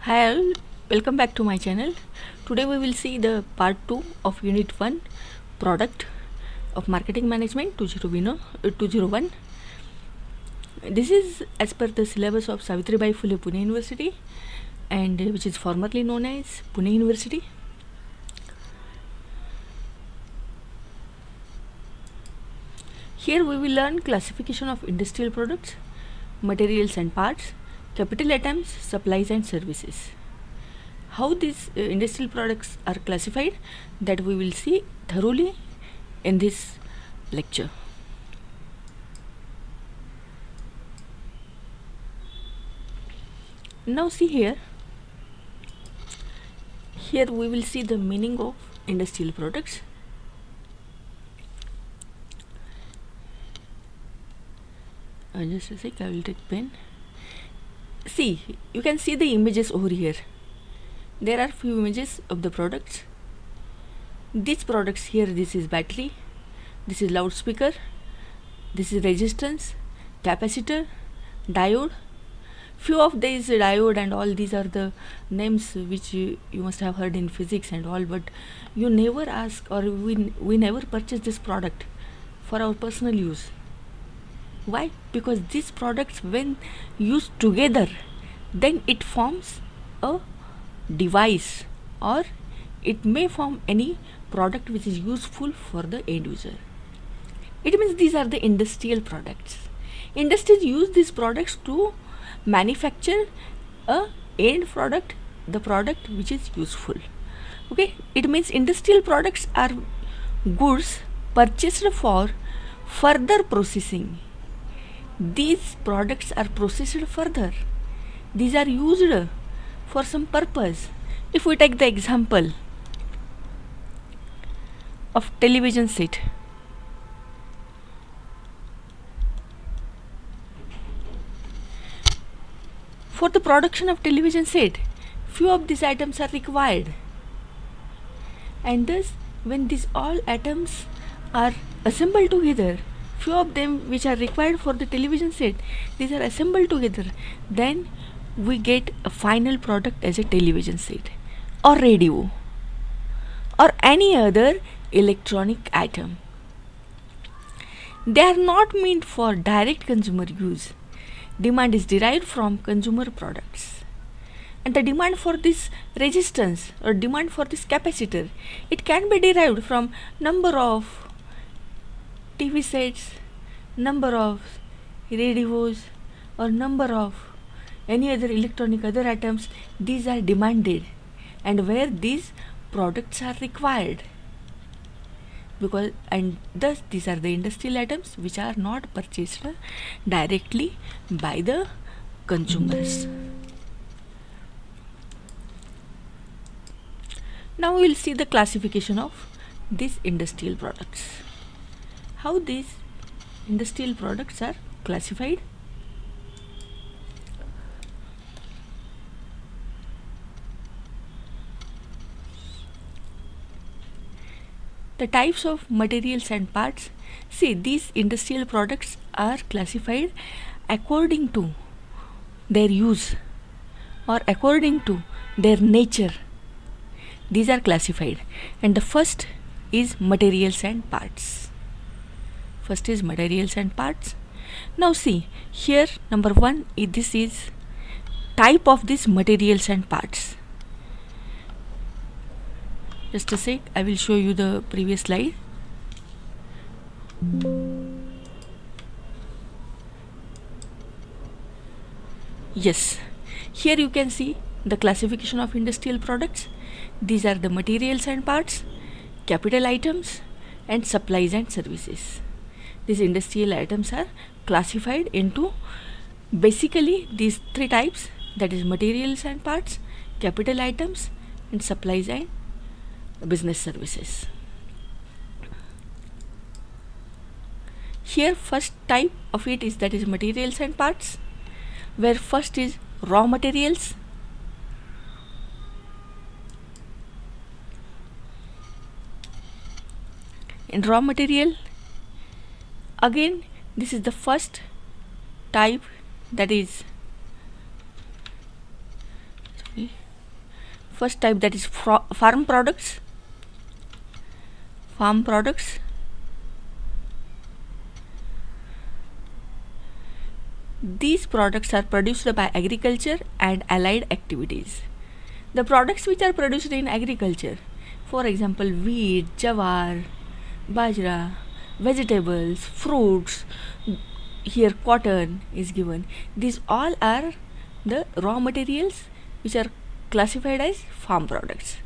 Hi all, welcome back to my channel. Today we will see the part 2 of unit 1 product of marketing management 201. This is as per the syllabus of Savitribai Phule Pune University and which is formerly known as Pune University. Here we will learn classification of industrial products, materials and parts, capital items, supplies and services. How these industrial products are classified, that we will see thoroughly in this lecture. Now see here we will see the meaning of industrial products. Just a sec, I will take pen. See, you can see the images over here. There are few images of the products. These products here, this is battery, this is loudspeaker, this is resistance, capacitor, diode. Few of these diode and all these are the names which you must have heard in physics and all, but you never ask, or we never purchase this product for our personal use. Why? Because these products, when used together, then it forms a device, or it may form any product which is useful for the end user. It means these are the industrial products. Industries use these products to manufacture a end product, the product which is useful. Okay, it means industrial products are goods purchased for further processing. These products are processed further. These are used for some purpose. If we take the example of television set, for the production of television set, few of these items are required, and thus when these all atoms are assembled together, few of them which are required for the television set, these are assembled together, then we get a final product as a television set or radio or any other electronic item. They are not meant for direct consumer use. Demand is derived from consumer products, and the demand for this resistance or demand for this capacitor, it can be derived from number of TV sets, number of radios, or number of any other electronic other items. These are demanded, and where these products are required, because and thus these are the industrial items which are not purchased directly by the consumers. Now we will see the classification of these industrial products. How these industrial products are classified. The types of materials and parts. See, these industrial products are classified according to their use or according to their nature. These are classified, and the first is materials and parts. First is materials and parts. Now see here, number 1, this is type of these materials and parts. Just a sec, I will show you the previous slide. Yes, here you can see the classification of industrial products. These are the materials and parts, capital items, and supplies and services. These industrial items are classified into basically these 3 types, that is materials and parts, capital items, and supplies and business services. Here first type of it is, that is materials and parts, where first is raw materials. In raw material, again this is the first type, that is Okay. First type, that is farm products. Farm products. These products are produced by agriculture and allied activities. The products which are produced in agriculture, for example, wheat, jawar, bajra, vegetables, fruits, here cotton is given. These all are the raw materials which are classified as farm products.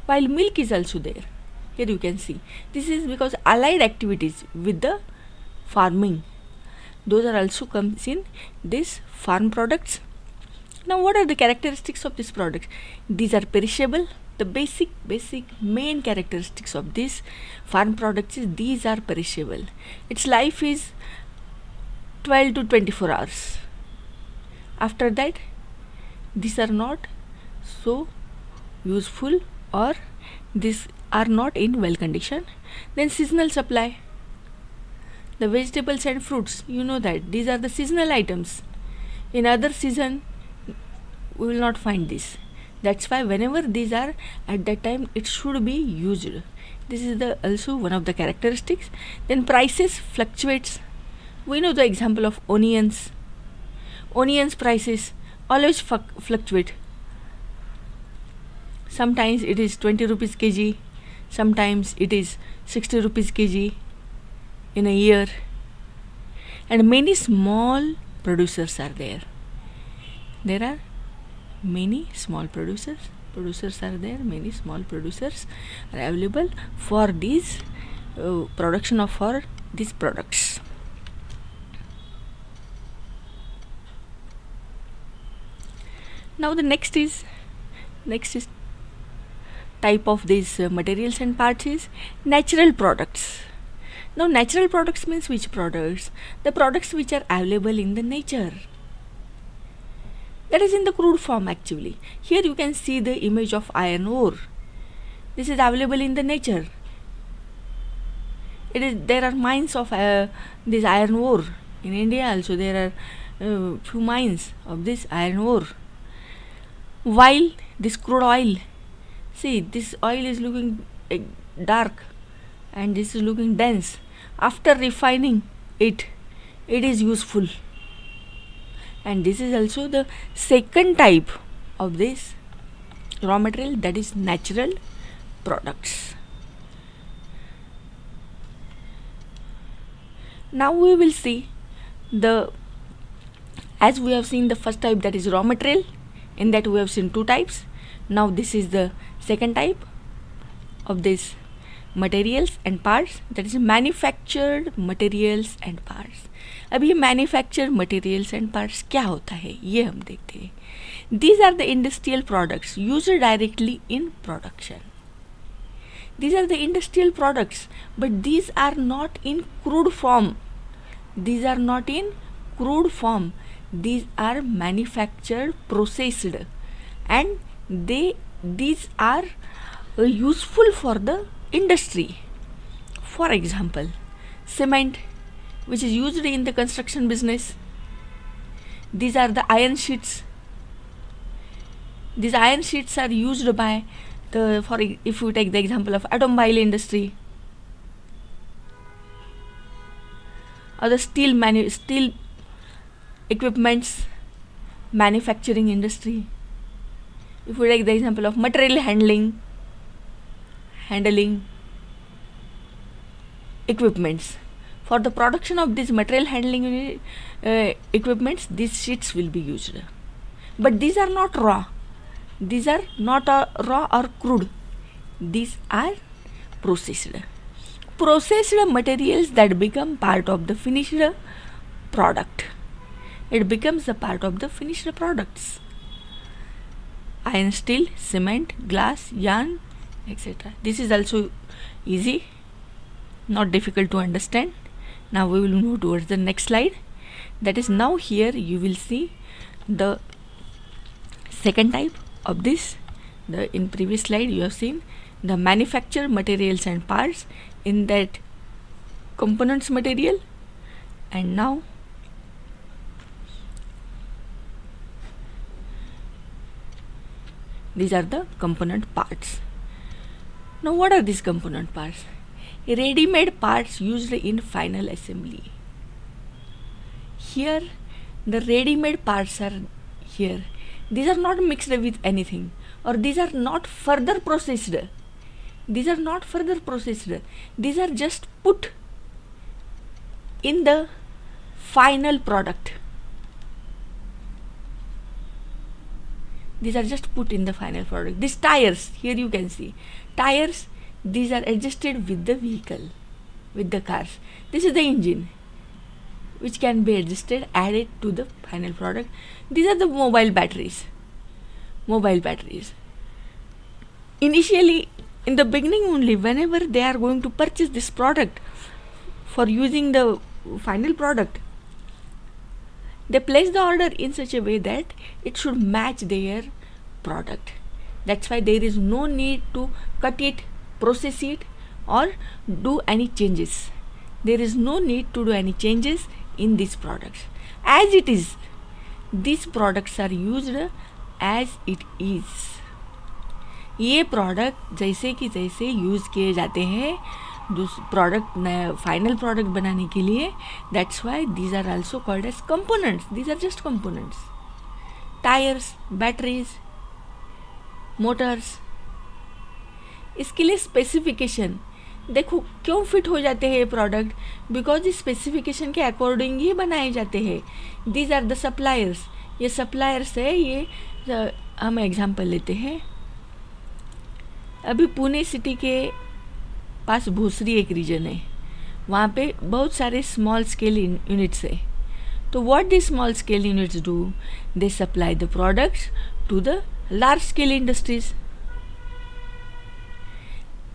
While milk is also there. Here you can see. This is because allied activities with the farming, those are also comes in these farm products. Now, what are the characteristics of this product? These are perishable. The basic main characteristics of this farm products is these are perishable. Its life is 12 to 24 hours. After that, these are not so useful, or these are not in well condition. Then seasonal supply. The vegetables and fruits, you know that these are the seasonal items. In other season, we will not find this. That's why whenever these are at that time, it should be used. This is the also one of the characteristics. Then prices fluctuates. We know the example of onions. Onions prices always fluctuate. Sometimes it is 20 rupees kg, sometimes it is 60 rupees kg in a year. And many small producers are there. There are many small producers are there. Many small producers are available for these production of for these products. Now the next is type of these materials and parts is natural products. Now natural products means which products? The products which are available in the nature. That is in the crude form actually. Here you can see the image of iron ore. This is available in the nature. There are mines of this iron ore. In India also there are few mines of this iron ore. While this crude oil, see this oil is looking dark and this is looking dense. After refining it is useful. And this is also the second type of this raw material, that is natural products. Now we will see as we have seen the first type, that is raw material. In that we have seen two types. Now this is the second type of this materials and parts, that is manufactured materials and parts. अब ये manufactured materials and parts क्या होता है ये हम देखते हैं. These are the industrial products used directly in production. These are the industrial products, but these are not in crude form. These are not in crude form. These are manufactured, processed, and these are useful for the industry. For example, cement, which is used in the construction business. These are the iron sheets. These iron sheets are used by if we take the example of automobile industry, or the steel equipments manufacturing industry. If we take the example of material handling equipments, for the production of these material handling equipments, these sheets will be used. But these are not raw. These are not raw or crude. These are processed materials that become part of the finished product. It becomes a part of the finished products. Iron, steel, cement, glass, yarn, etc. This is also easy, not difficult to understand. Now we will move towards the next slide. That is, now here you will see the second type of this. In previous slide you have seen the manufactured materials and parts, in that components material, and now These are the component parts. Now what are these component parts? Ready-made parts used in final assembly. Here the ready-made parts are here. These are not mixed with anything, or these are not further processed. These are not further processed. These are just put in the final product. These are just put in the final product. These tires, here you can see tires, these are adjusted with the vehicle, with the cars. This is the engine which can be adjusted, added to the final product. These are the mobile batteries. Initially, in the beginning only, whenever they are going to purchase this product for using the final product, they place the order in such a way that it should match their product. That's why there is no need to cut it, process it, or do any changes. There is no need to do any changes in these products. As it is, these products are used as it is. ये product जैसे कि जैसे use किए जाते हैं product final product बनाने के लिए. That's why these are also called as components. These are just components. Tyres, batteries, motors. इसके लिए स्पेसिफिकेशन देखो क्यों फिट हो जाते हैं ये प्रोडक्ट, बिकॉज इस स्पेसिफिकेशन के अकॉर्डिंग ही बनाए जाते हैं. These are the suppliers. ये सप्लायर्स है. ये हम एग्जांपल लेते हैं. अभी पुणे सिटी के पास भोसरी एक रीजन है, वहाँ पे बहुत सारे स्मॉल स्केल यूनिट्स है. तो what the small scale units do, they supply the products to the large scale industries.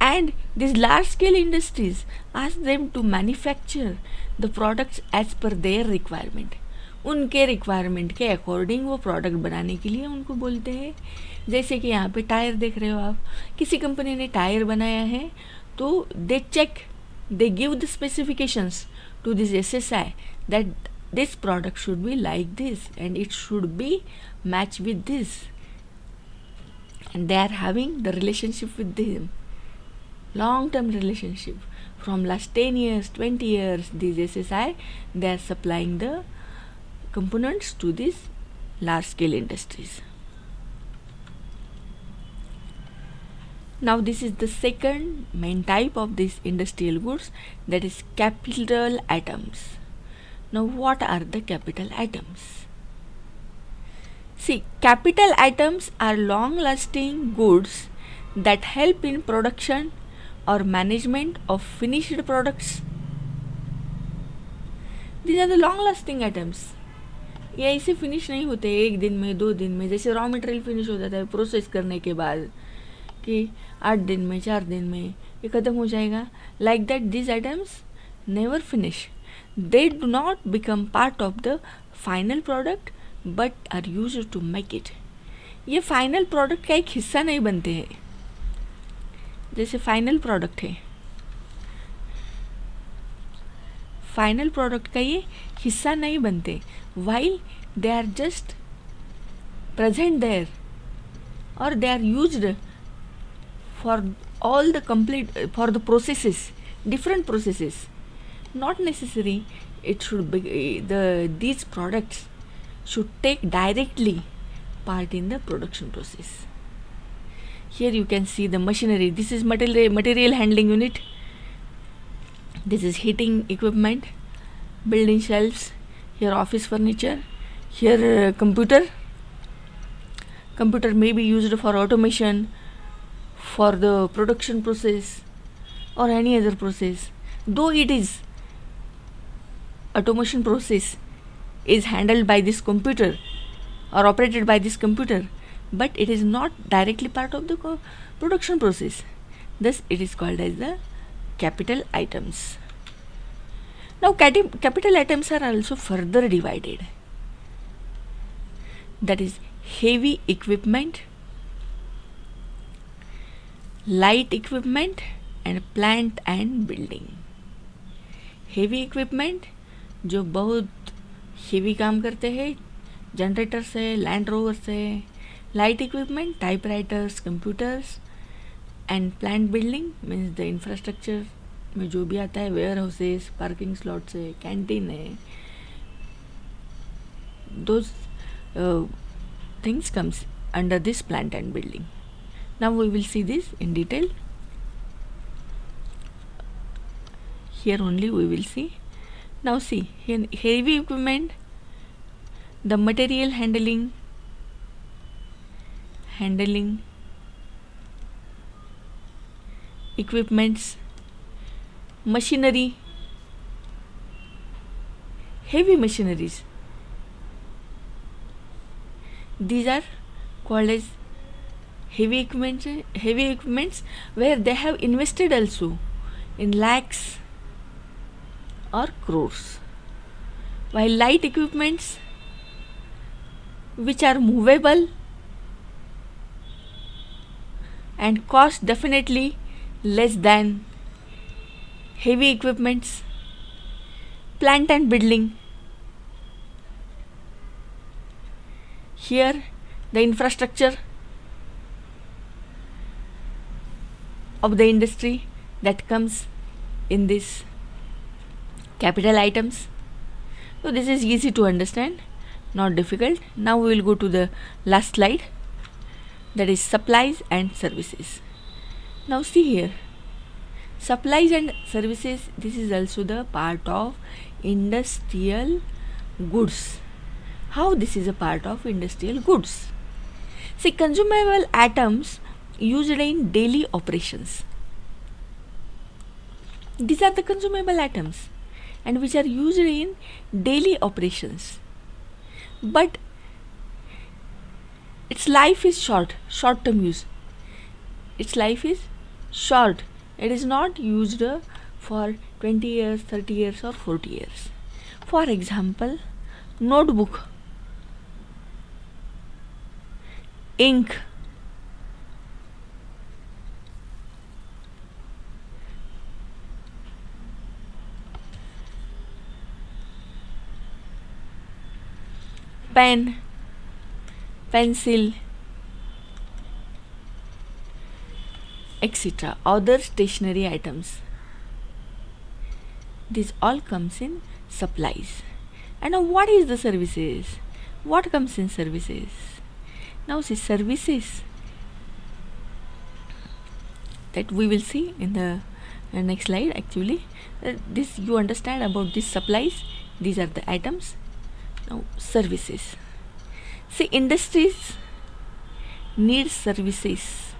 And these large scale industries ask them to manufacture the products as per their requirement. उनके requirement के according वो product बनाने के लिए उनको बोलते हैं. जैसे कि यहाँ पे टायर देख रहे हो आप, किसी कंपनी ने टायर बनाया है तो they check, they give the specifications to this SSI that this product should be like this and it should be match with this, and they are having the relationship with them. Long-term relationship from last 10 years, 20 years. These SSI, they are supplying the components to these large-scale industries. Now this is the second main type of these industrial goods, that is capital items. Now what are the capital items? See, capital items are long-lasting goods that help in production or management of finished products. These are the long lasting items. ये ऐसे finish नहीं होते एक दिन में, 2 दिन में. जैसे रॉ मटेरियल फिनिश हो जाता है प्रोसेस करने के बाद कि 8 दिन में, 4 दिन में ये ख़त्म हो जाएगा. Like that this items never finish. They do not become part of the final product but are used to make it. ये फाइनल प्रोडक्ट का एक हिस्सा नहीं बनते हैं. जैसे फाइनल प्रोडक्ट है, फाइनल प्रोडक्ट का ये हिस्सा नहीं बनते. While they are just present there और they are used for all the complete for the processes, different processes. Not necessary it should be these products should take directly part in the production process. Here you can see the machinery. This is material handling unit. This is heating equipment, building shelves. Here office furniture. Here computer. Computer may be used for automation, for the production process or any other process. Though it is automation process is handled by this computer or operated by this computer, but it is not directly part of the production process. Thus it is called as the capital items. Now capital items are also further divided. That is heavy equipment, light equipment and plant and building. Heavy equipment जो बहुत heavy काम करते हैं, generators है, land rovers है, Light equipment, typewriters, computers, and plant building means the infrastructure में जो भी आता है, वेयर हाउसेस, पार्किंग स्लॉट्स है, कैंटीन है, those things comes under this plant and building. Now we will see this in detail. Here only we will see. Now see, here heavy equipment, the material handling, equipments, machinery, heavy machineries. These are called as heavy equipments where they have invested also in lakhs or crores. While light equipments which are movable and cost definitely less than heavy equipments. Plant and building. Here the infrastructure of the industry that comes in this capital items. So this is easy to understand, not difficult. Now we will go to the last slide, that is supplies and services. Now see here, supplies and services, this is also the part of industrial goods. How this is a part of industrial goods? See, consumable items used in daily operations. These are the consumable items and which are used in daily operations. But its life is short term use. Its life is short. It is not used for 20 years, 30 years or 40 years. For example, notebook, ink, pen, pencil, etc. Other stationery items. This all comes in supplies. And now what is the services? What comes in services? Now see, services that we will see in the next slide. Actually, this you understand about these supplies. These are the items. Now services. See, industries need services.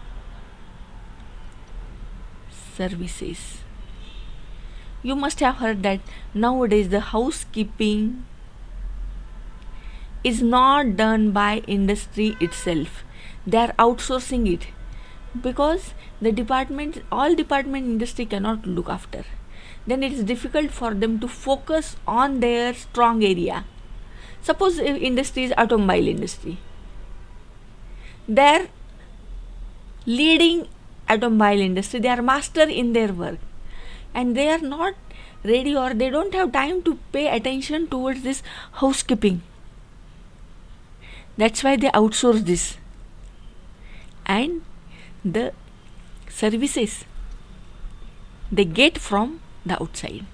You must have heard that nowadays the housekeeping is not done by industry itself. They are outsourcing it because all department industry cannot look after. Then it is difficult for them to focus on their strong area. Suppose industry is automobile industry. They are leading automobile industry. They are master in their work. And they are not ready or they don't have time to pay attention towards this housekeeping. That's why they outsource this. And the services they get from the outside.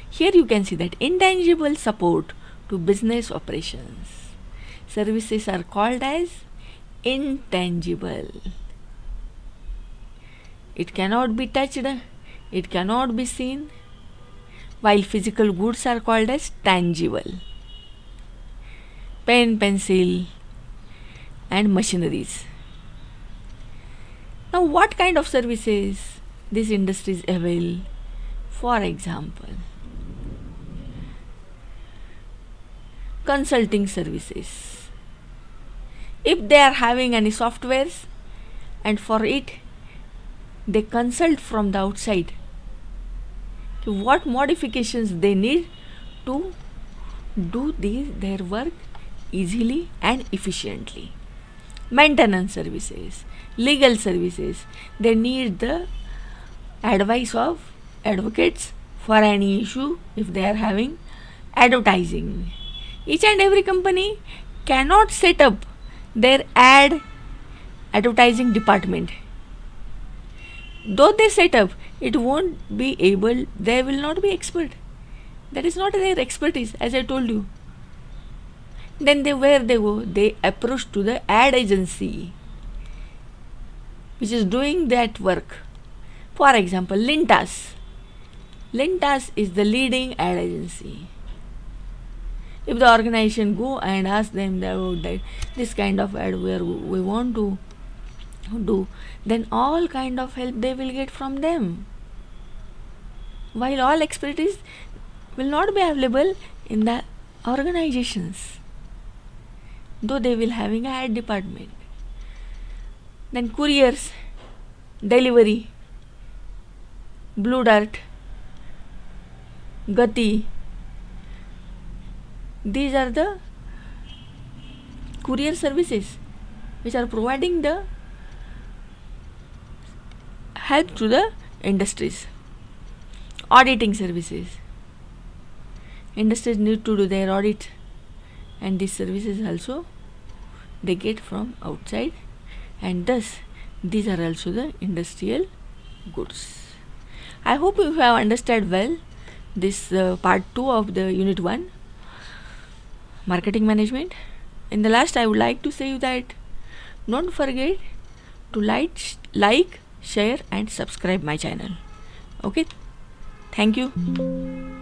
Here you can see that intangible support to business operations. Services are called as intangible. It cannot be touched, it cannot be seen, while physical goods are called as tangible. Pen, pencil, and machineries. Now, what kind of services these industries avail? For example, consulting services. If they are having any softwares and for it they consult from the outside what modifications they need to do their work easily and efficiently. Maintenance services, legal services, they need the advice of advocates for any issue if they are having. Advertising. Each and every company cannot set up their ad advertising department. Though they set up, it won't be able, they will not be expert. That is not their expertise, as I told you. Then where they go? They approach to the ad agency which is doing that work. For example, Lintas. Lintas is the leading ad agency. If the organization go and ask them about that, this kind of ad where we want to do, then all kind of help they will get from them. While all expertise will not be available in the organizations, though they will having a ad department. Then couriers, delivery, Blue Dart, Gati, these are the courier services which are providing the help to the industries. Auditing services, industries need to do their audit, and these services also they get from outside, and thus these are also the industrial goods. I hope you have understood well this part 2 of the unit 1, marketing management. In the last, I would like to say that don't forget to like, share and subscribe my channel. Okay, thank you.